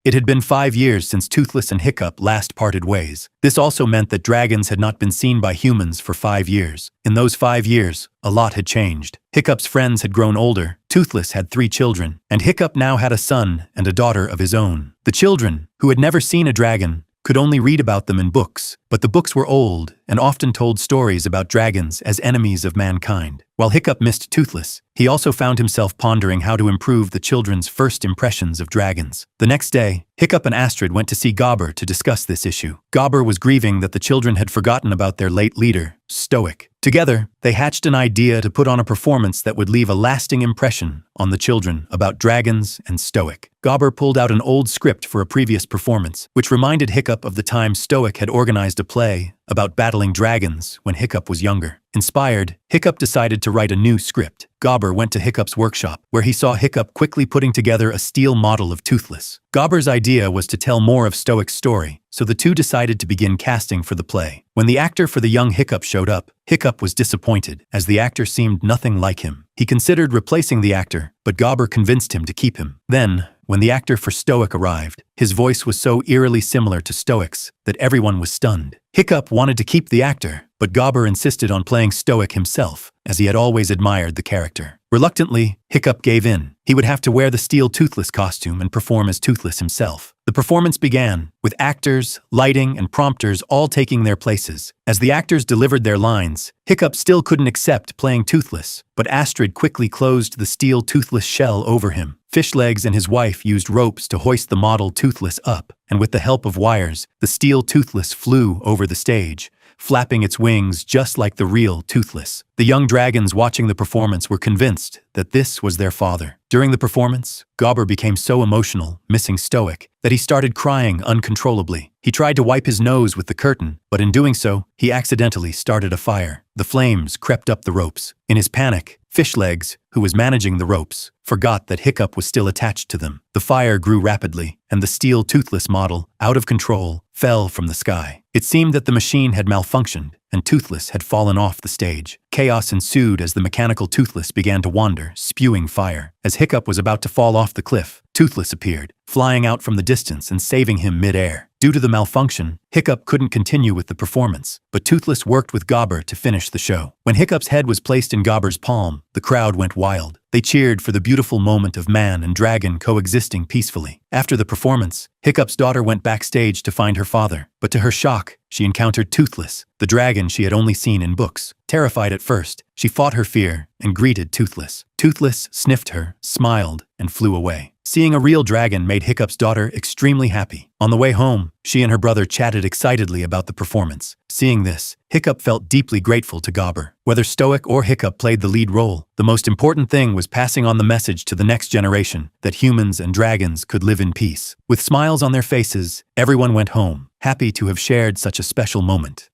It had been 5 years since Toothless and Hiccup last parted ways. This also meant that dragons had not been seen by humans for 5 years. In those 5 years, a lot had changed. Hiccup's friends had grown older, Toothless had 3 children, and Hiccup now had a son and a daughter of his own. The children, who had never seen a dragon, could only read about them in books, but the books were old and often told stories about dragons as enemies of mankind. While Hiccup missed Toothless, he also found himself pondering how to improve the children's first impressions of dragons. The next day, Hiccup and Astrid went to see Gobber to discuss this issue. Gobber was grieving that the children had forgotten about their late leader, Stoic. Together, they hatched an idea to put on a performance that would leave a lasting impression on the children about dragons and Stoic. Gobber pulled out an old script for a previous performance, which reminded Hiccup of the time Stoic had organized a play about battling dragons when Hiccup was younger. Inspired, Hiccup decided to write a new script. Gobber went to Hiccup's workshop, where he saw Hiccup quickly putting together a steel model of Toothless. Gobber's idea was to tell more of Stoic's story, so the two decided to begin casting for the play. When the actor for the young Hiccup showed up, Hiccup was disappointed, as the actor seemed nothing like him. He considered replacing the actor, but Gobber convinced him to keep him. Then, when the actor for Stoic arrived, his voice was so eerily similar to Stoic's that everyone was stunned. Hiccup wanted to keep the actor, but Gobber insisted on playing Stoic himself, as he had always admired the character. Reluctantly, Hiccup gave in. He would have to wear the steel Toothless costume and perform as Toothless himself. The performance began, with actors, lighting, and prompters all taking their places. As the actors delivered their lines, Hiccup still couldn't accept playing Toothless, but Astrid quickly closed the steel Toothless shell over him. Fishlegs and his wife used ropes to hoist the model Toothless up, and with the help of wires, the steel Toothless flew over the stage, flapping its wings just like the real Toothless. The young dragons watching the performance were convinced that this was their father. During the performance, Gobber became so emotional, missing Stoic, that he started crying uncontrollably. He tried to wipe his nose with the curtain, but in doing so, he accidentally started a fire. The flames crept up the ropes. In his panic, Fishlegs, who was managing the ropes, forgot that Hiccup was still attached to them. The fire grew rapidly, and the steel Toothless model, out of control, fell from the sky. It seemed that the machine had malfunctioned, and Toothless had fallen off the stage. Chaos ensued as the mechanical Toothless began to wander, spewing fire. As Hiccup was about to fall off the cliff, Toothless appeared, flying out from the distance and saving him mid-air. Due to the malfunction, Hiccup couldn't continue with the performance, but Toothless worked with Gobber to finish the show. When Hiccup's head was placed in Gobber's palm, the crowd went wild. They cheered for the beautiful moment of man and dragon coexisting peacefully. After the performance, Hiccup's daughter went backstage to find her father, but to her shock, she encountered Toothless, the dragon she had only seen in books. Terrified at first, she fought her fear and greeted Toothless. Toothless sniffed her, smiled, and flew away. Seeing a real dragon made Hiccup's daughter extremely happy. On the way home, she and her brother chatted excitedly about the performance. Seeing this, Hiccup felt deeply grateful to Gobber. Whether Stoic or Hiccup played the lead role, the most important thing was passing on the message to the next generation that humans and dragons could live in peace. With smiles on their faces, everyone went home, happy to have shared such a special moment.